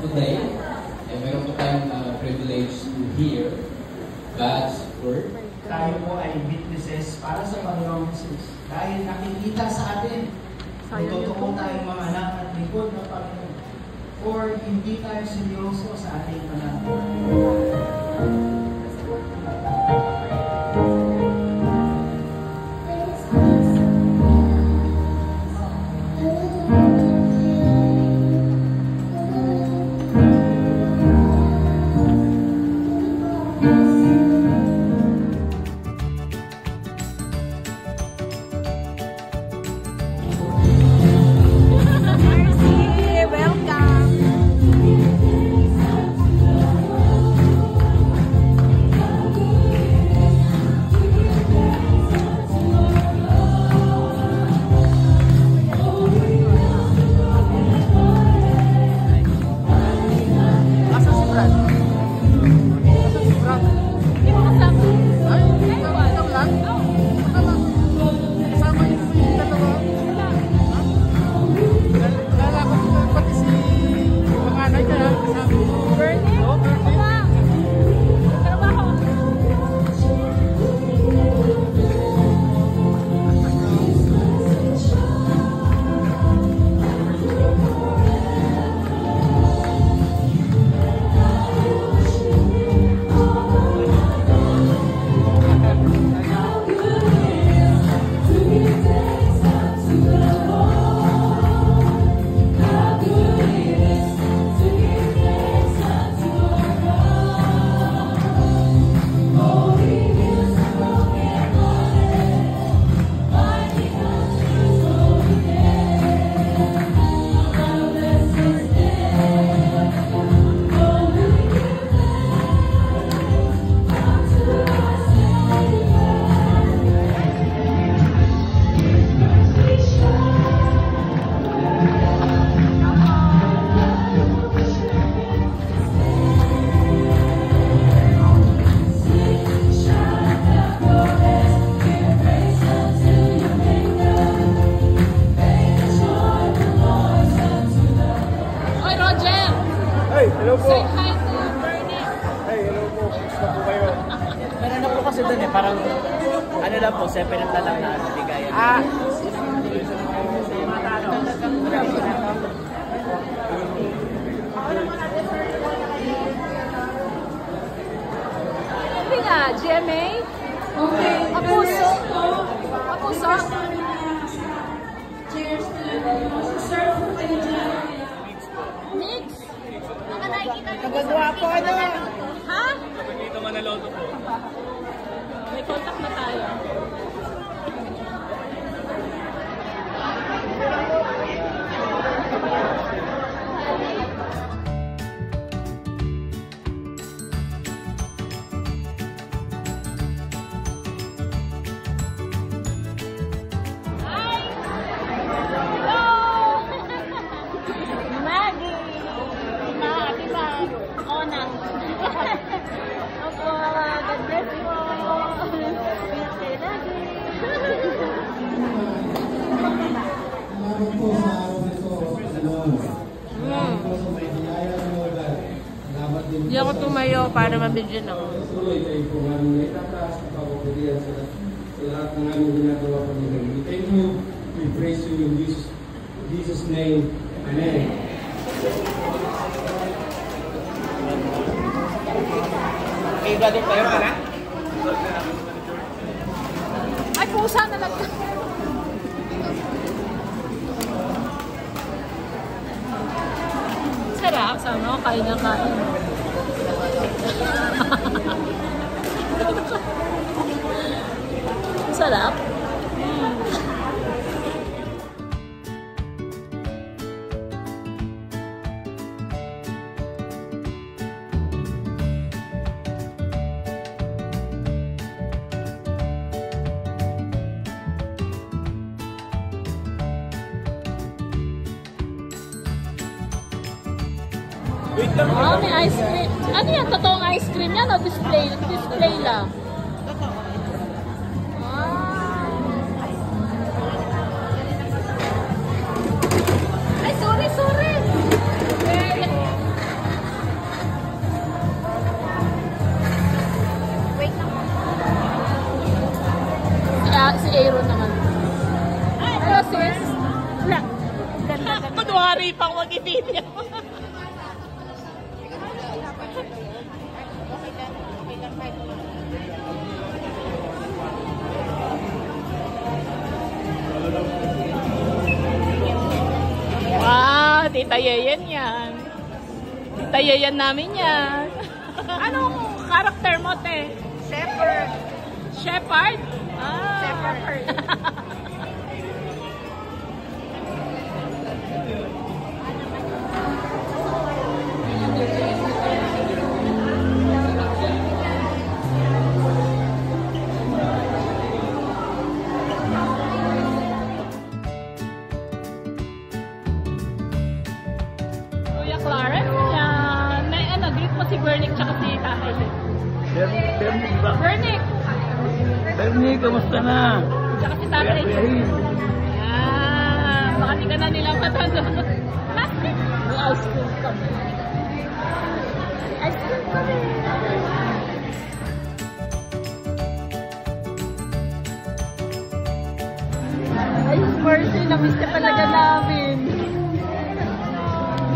today. And meron po tayong privilege to hear God's Word. Tayo po ay witnesses para sa Panginoong Jesus. Dahil nakikita sa atin, kung totoo tayong mga anak at lingkod ng Panginoon. Or hindi tayo seryoso sa ating pananampalataya. Hello po. Say hi to Bernie. Hey, hello po. Gusto po kayo? Meron na po kasi doon eh, parang ano lang po, separate na lang na bigayan. Sabi nga, GMA? Okay. Apuso? Apuso? Cheers to the serve po kayo dyan. Mix? Baka nakikita niyo Nagagawa po ano? Ha? Dito Manaloto po. May contact na tayo. Hindi ako tumayo para mabigyan ako. Tuloy kayo po nga may tataas na pagpapalian sa lahat ng aming ginagawa po nila. We thank you, we praise you in Jesus' name. Amen. Okay, brother, tayo ka na? Ay, pusa na lang. Sarap. Sama ko, kain na kain. Sarap. Oh, may ice cream. Ano yan? Totoong ice cream yan o display? Display lang. Ay, sorry, sorry. Tita Yeyen yan. Tita Yeyen namin yan. Anong karakter mo, te? Shepherd. Shepherd? Ah. Shepherd. Kuya Clarence, yan. May ano, greet mo si Bernick tsaka si Tatay. Bernie ba? Bernick! Bernie, kamusta na? Tsaka si Tatay. Yan. Baka di ka na nila matanda. Plastic! May ice cream kami. Ice cream kami. Ay, mercy, na-miss ka talaga namin.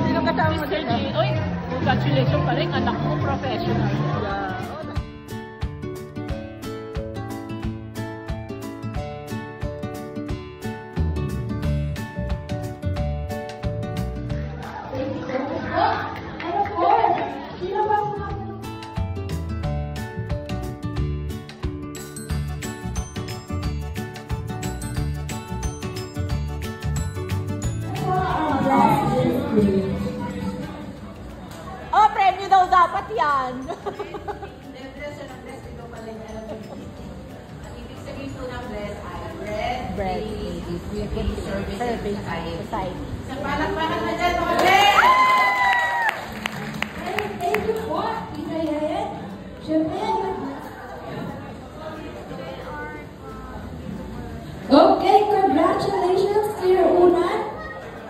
Sino kasama mo Mr. G? Uy, congratulations pa rin. Anak mo, professional. Yeah. Oh, premyo daw dapat yan. Ibig sabihin po ng bless ay bread, Bread, service, service, society. society. Sa palakpakan na dyan, mga bless! Thank you po, Tita Yeyen. Siyempre, okay, congratulations to your unan.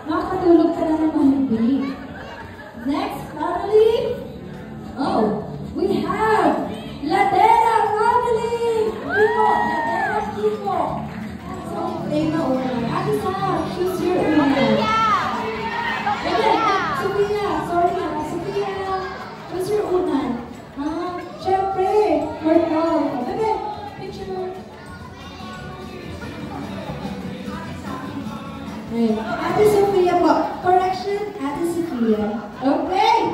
Makatulog ka na ng mahimbing. Next family. Oh, we have Ladera family. Kiko, Ladera Kiko. So, name na unan. Ate Sa, choose your unan. Sophia, sorry na. Sophia, choose your unan. Siyempre, Marcel. Bebe, picture. Ate Sophia po. Correction, Ate Sophia. Okay.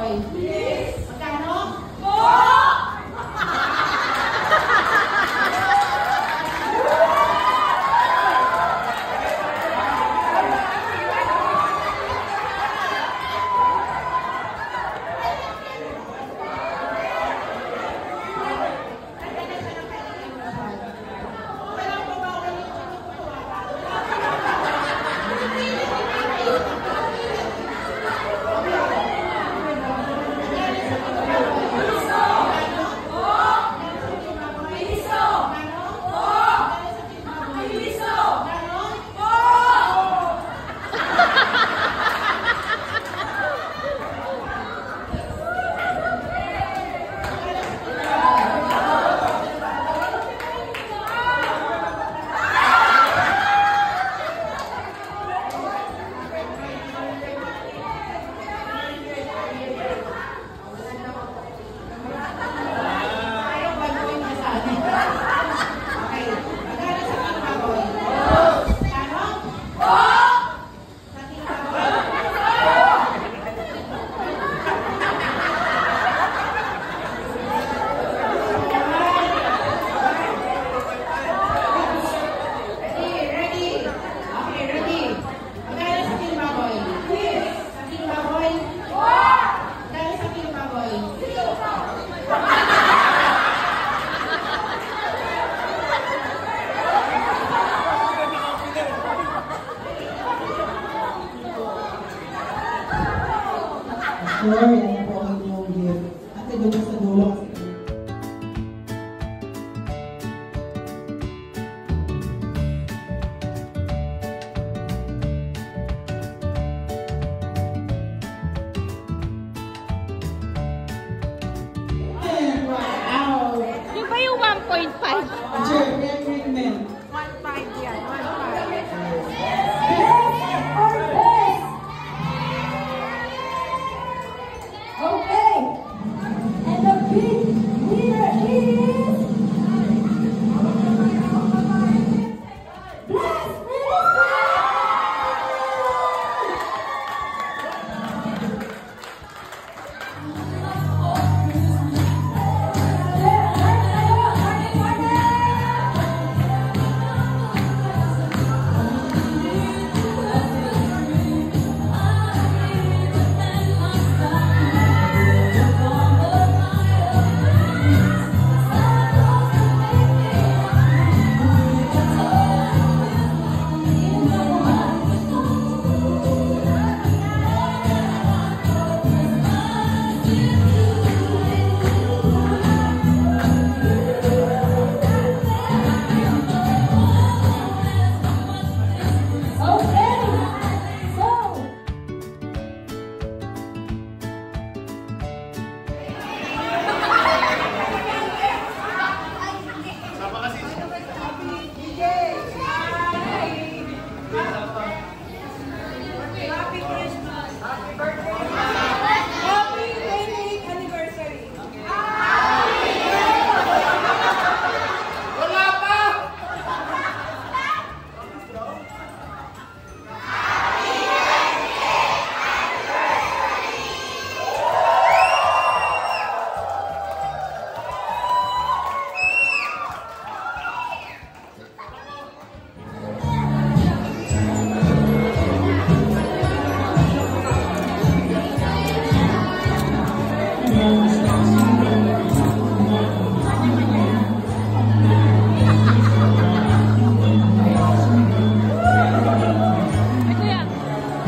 Baboy. Magkano? Sure, yan po ang inyong gift. At ito sa dulo. Wow! Di ba yung 1.5? Sure, yan ring men. 1.5 yan, 1.5. Okay. And the big winner is Bless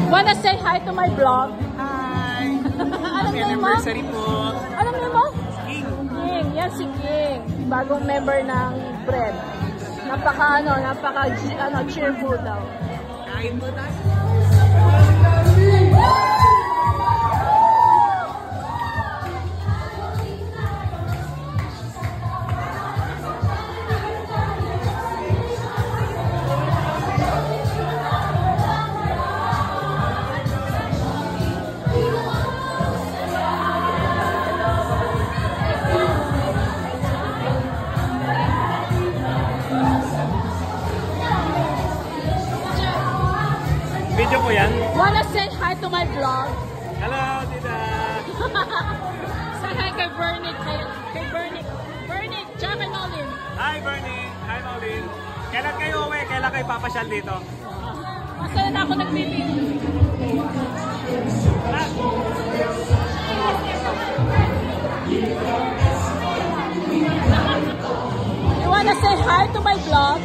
Wanna say hi to my vlog? Hi! Anong Happy name mo? anniversary po! Anong name mo? King! King. Yan si King. Bagong member ng Bread. Napaka cheerful daw. Kain mo tayo! Video po yan. Wanna say hi to my vlog? Hello, tita! Hi Bernie! Hi Maulin! Kailan kayo uwi? Kailan kayo papasyal dito? Masaya na ako nagpipili. You wanna say hi to my vlog?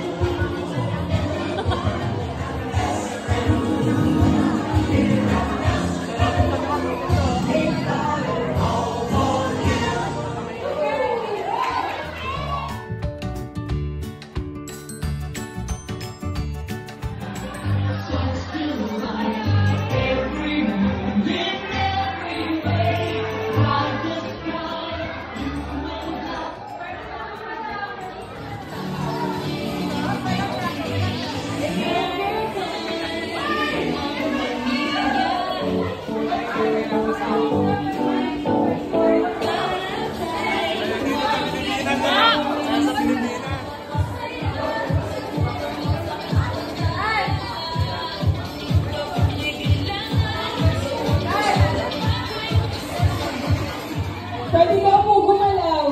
Pwede ka po gumalaw.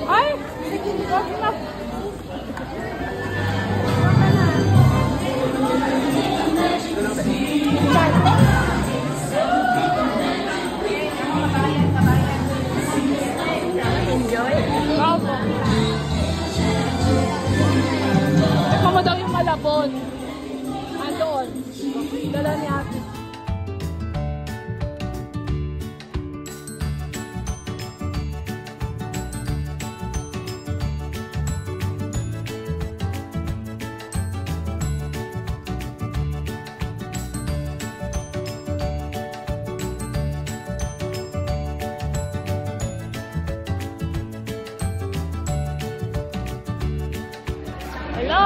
Ay! Wag na. Bravo. Ito mo daw yung malabon. Andoon. Dala ni ate. Hello!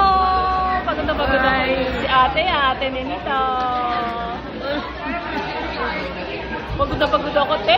Pagod na si ate Ninita. Pagod na ako, te!